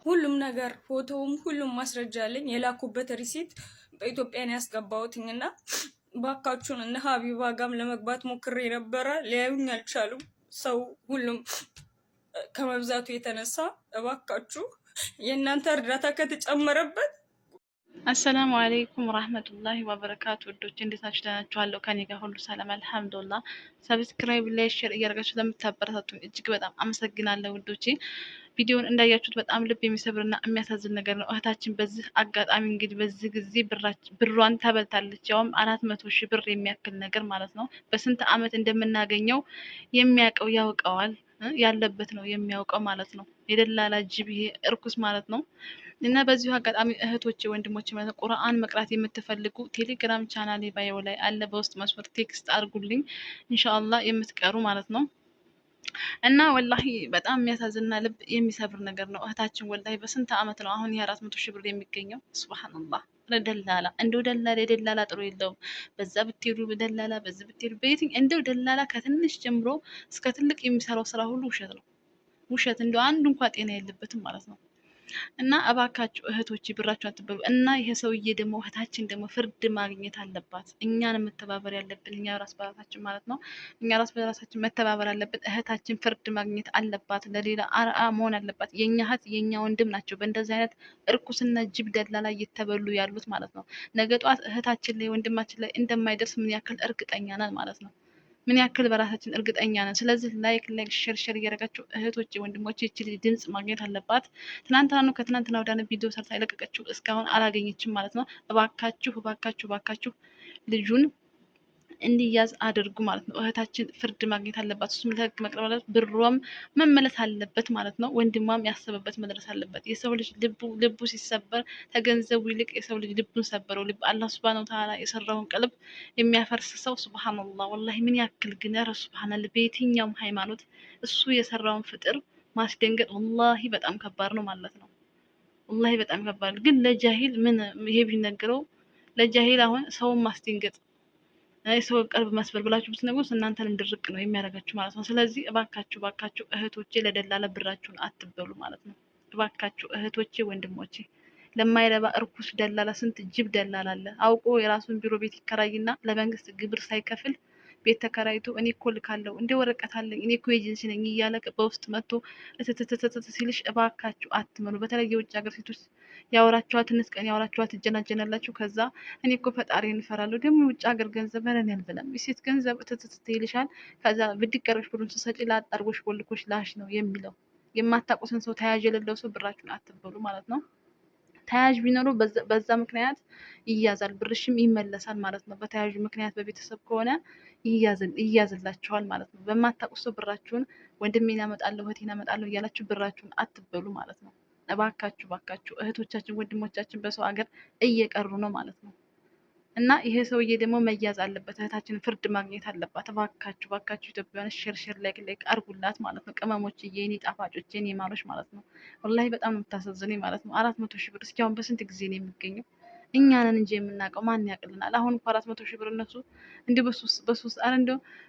ሁሉም ነገር ፎቶውም ሁሉም ማስረጃ አለኝ። የላኩበት ሪሲት በኢትዮጵያን ያስገባሁትኝና ባካችሁን እነ ሀቢባ ጋም ለመግባት ሞክሬ ነበረ፣ ሊያዩኝ አልቻሉም። ሰው ሁሉም ከመብዛቱ የተነሳ እባካችሁ የእናንተ እርዳታ ከተጨመረበት። አሰላሙ አለይኩም ወራህመቱላሂ ወበረካቱ። ውዶች እንዴት ናችሁ? ደህና ናችኋለሁ? ከኔ ጋር ሁሉ ሰላም አልሐምዱሊላህ። ሰብስክራይብ ላይ ሼር እያደረጋችሁ ለምታበረታቱኝ እጅግ በጣም አመሰግናለሁ ውዶቼ። ቪዲዮውን እንዳያችሁት በጣም ልብ የሚሰብርና የሚያሳዝን ነገር ነው። እህታችን በዚህ አጋጣሚ እንግዲህ በዚህ ጊዜ ብሯን ተበልታለች። ያውም 400 ሺህ ብር የሚያክል ነገር ማለት ነው። በስንት አመት እንደምናገኘው የሚያውቀው ያውቀዋል፣ ያለበት ነው የሚያውቀው ማለት ነው። የደላላ ጅብ ይሄ እርኩስ ማለት ነው። እና በዚሁ አጋጣሚ እህቶቼ ወንድሞቼ ማለት ቁርአን መቅራት የምትፈልጉ ቴሌግራም ቻናሌ ባዮ ላይ አለ። በውስጥ መስመር ቴክስት አድርጉልኝ ኢንሻአላህ የምትቀሩ ማለት ነው። እና ወላሂ በጣም የሚያሳዝንና ልብ የሚሰብር ነገር ነው። እህታችን ወላሂ በስንት አመት ነው አሁን የ400 ሺህ ብር የሚገኘው? ሱብሃንአላህ። ደላላ እንደው ደላላ የደላላ ጥሩ የለውም። በዛ ብትሄዱ በደላላ በዚህ ብትሄዱ በየትኝ እንደው ደላላ ከትንሽ ጀምሮ እስከ ትልቅ የሚሰራው ስራ ሁሉ ውሸት ነው። ውሸት እንደው አንድ እንኳ ጤና የለበትም ማለት ነው። እና እባካችሁ እህቶች ብራችሁ አትበሉ። እና ይሄ ሰውዬ ደግሞ እህታችን ደግሞ ፍርድ ማግኘት አለባት። እኛን መተባበር ያለብን እኛ ራስ በራሳችን ማለት ነው። እኛ ራስ በራሳችን መተባበር አለብን። እህታችን ፍርድ ማግኘት አለባት። ለሌላ አርአያ መሆን አለባት። የኛ እህት የኛ ወንድም ናቸው በእንደዚህ አይነት እርኩስና ጅብ ደላላ እየተበሉ ያሉት ማለት ነው። ነገ ጧት እህታችን ላይ ወንድማችን ላይ እንደማይደርስ ምን ያክል እርግጠኛ ነን ማለት ነው። ምን ያክል በራሳችን እርግጠኛ ነን። ስለዚህ ላይክ ሼር እያደረጋችሁ እህቶቼ ወንድሞቼ ይቺ ልጅ ድምጽ ማግኘት አለባት። ትናንትና ነው ከትናንትና ወዲያ ቪዲዮ ሰርታ የለቀቀችው እስካሁን አላገኘችም ማለት ነው። እባካችሁ እባካችሁ እባካችሁ ልጁን እንዲያዝ አድርጉ ማለት ነው። እህታችን ፍርድ ማግኘት አለባት። እሱም ለህግ መቅረብ አለበት። ብሯም መመለስ አለበት ማለት ነው። ወንድሟም ያሰበበት መድረስ አለበት። የሰው ልጅ ልቡ ሲሰበር ከገንዘቡ ይልቅ የሰው ልጅ ልቡን ሰበረው። ልብ አላህ ሱብሃነሁ ወተዓላ የሰራውን ቀልብ የሚያፈርስ ሰው ሱብሃነላህ። ወላሂ ምን ያክል ግን ኧረ ሱብሃነላህ በየትኛውም ሃይማኖት እሱ የሰራውን ፍጥር ማስደንገጥ ወላሂ በጣም ከባድ ነው ማለት ነው። ወላሂ በጣም ከባድ ግን ለጃሂል ምን ይሄ ቢነገረው ለጃሂል አሁን ሰውን ማስደንገጥ የሰው ቀልብ መስበር ብላችሁ ብትነግሩት እናንተንም ድርቅ ነው የሚያደርጋችሁ ማለት ነው። ስለዚህ እባካችሁ እባካችሁ እህቶቼ ለደላላ ብራችሁን አትበሉ ማለት ነው። እባካችሁ እህቶቼ ወንድሞቼ፣ ለማይረባ እርኩስ ደላላ ስንት ጅብ ደላላ አለ። አውቆ የራሱን ቢሮ ቤት ይከራይና ለመንግስት ግብር ሳይከፍል ቤት ተከራይቶ እኔ እኮ ልካለሁ እንደ ወረቀት አለኝ እኔ እኮ ኤጀንሲ ነኝ እያለ በውስጥ መጥቶ እትትትትት ሲልሽ እባካችሁ አትመኑ። በተለይ የውጭ ሀገር ሴቶች ያወራችኋል፣ ትንሽ ቀን ያወራችኋል፣ ትጀናጀናላችሁ። ከዛ እኔ እኮ ፈጣሪን እፈራለሁ ደግሞ የውጭ ሀገር ገንዘብ በረን ያልበላም የሴት ገንዘብ እትትትት ይልሻል። ከዛ ብድቀረሽ ብሩን ስሰጪ ላጣርጎሽ ቦልኮሽ ላሽ ነው የሚለው። የማታውቁትን ሰው ተያዥ የሌለው ሰው ብራችሁን አትበሉ ማለት ነው። ተያዥ ቢኖሩ በዛ ምክንያት ይያዛል፣ ብርሽም ይመለሳል ማለት ነው። በተያዥ ምክንያት በቤተሰብ ከሆነ ይያዝላችኋል ማለት ነው። በማታውቁት ሰው ብራችሁን ወንድሜን ያመጣለሁ እህቴን ያመጣለሁ እያላችሁ ብራችሁን አትበሉ ማለት ነው። እባካችሁ እባካችሁ እህቶቻችን ወንድሞቻችን በሰው ሀገር እየቀሩ ነው ማለት ነው። እና ይሄ ሰውዬ ደግሞ መያዝ አለበት። እህታችን ፍርድ ማግኘት አለባት። እባካችሁ እባካችሁ ኢትዮጵያውያን ሼር ላይክ አርጉላት ማለት ነው። ቅመሞች የኔ ጣፋጮች የኔ ማሮች ማለት ነው። ወላሂ በጣም ነው የምታሳዝነኝ ማለት ነው። 400 ሺህ ብር እስኪ አሁን በስንት ጊዜ ነው የሚገኘው? እኛ ነን እንጂ የምናውቀው ማን ያውቅልናል? አሁን እኮ 400 ሺህ ብር እነሱ እንዲሁ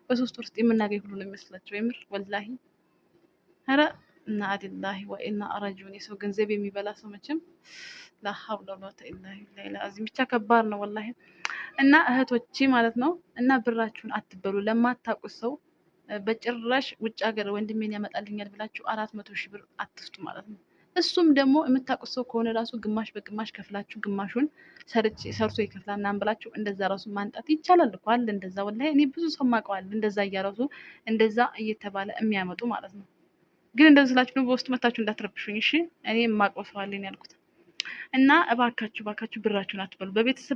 በሶስት ወር ውስጥ የምናገኝ ሁሉ ነው የሚመስላቸው። የምር ወላሂ ኧረ እና አዲላሂ ወኢና አራጁን የሰው ገንዘብ የሚበላ ሰው መቼም ላሀብለ ወላሂ ኢላ አዚም ብቻ ከባድ ነው ወላሂ። እና እህቶቼ ማለት ነው እና ብራችሁን አትበሉ ለማታውቁት ሰው በጭራሽ። ውጭ ሀገር ወንድሜን ያመጣልኛል ብላችሁ 400 ሺህ ብር አትስጡ ማለት ነው። እሱም ደግሞ የምታውቁት ሰው ከሆነ ራሱ ግማሽ በግማሽ ከፍላችሁ ግማሹን ሰርቶ ይከፍላል ምናምን ብላችሁ እንደዛ ራሱ ማንጣት ይቻላል እኮ አለ እንደዛ። ወላሂ እኔ ብዙ ሰው ማውቀዋል እንደዛ እያረሱ እንደዛ እየተባለ የሚያመጡ ማለት ነው። ግን እንደዚህ ስላችሁ ነው በውስጥ መታችሁ እንዳትረብሹኝ እሺ። እኔ የማውቀው ሰው አለኝ ያልኩት። እና እባካችሁ እባካችሁ ብራችሁን አትበሉ።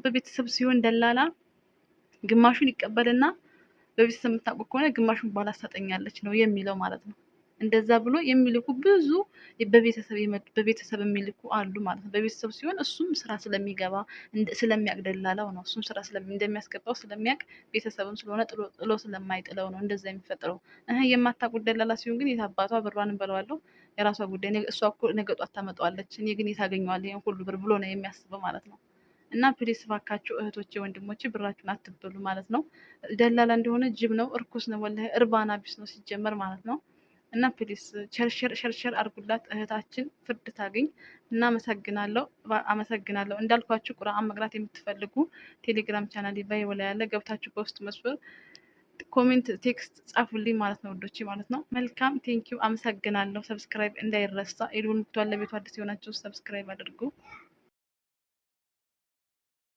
በቤተሰብ ሲሆን ደላላ ግማሹን ይቀበልና በቤተሰብ የምታውቁ ከሆነ ግማሹን በኋላ ታጠኛለች ነው የሚለው ማለት ነው። እንደዛ ብሎ የሚልኩ ብዙ በቤተሰብ የሚልኩ አሉ ማለት ነው። በቤተሰብ ሲሆን እሱም ስራ ስለሚገባ ስለሚያቅ ደላላው ነው እሱም ስራ እንደሚያስገባው ስለሚያቅ ቤተሰብም ስለሆነ ጥሎ ስለማይጥለው ነው እንደዛ የሚፈጠረው። የማታውቁት ደላላ ሲሆን ግን የታባቷ ብሯን እንበለዋለሁ የራሷ ጉዳይ፣ እሷ እኮ ነገ ጧት ታመጣዋለች እኔ ግን የታገኘዋለሁ ይሄን ሁሉ ብር ብሎ ነው የሚያስበው ማለት ነው። እና ፕሊስ እባካችሁ እህቶቼ ወንድሞቼ ብራችሁን አትበሉ ማለት ነው። ደላላ እንደሆነ ጅብ ነው፣ እርኩስ ነው፣ ወላሂ እርባና ቢስ ነው ሲጀመር ማለት ነው። እና ፕሊስ ሸርሸር አድርጉላት እህታችን ፍርድ ታገኝ። እናመሰግናለሁ። አመሰግናለሁ። እንዳልኳችሁ ቁርአን መቅራት የምትፈልጉ ቴሌግራም ቻናል ባይ ወላ ያለ ገብታችሁ በውስጥ መስመር ኮሜንት ቴክስት ጻፉልኝ ማለት ነው ውዶቼ ማለት ነው። መልካም ቴንኪው አመሰግናለሁ። ሰብስክራይብ እንዳይረሳ። ኢሉን ብቷል ለቤቱ አዲስ የሆናችሁ ሰብስክራይብ አድርጉ።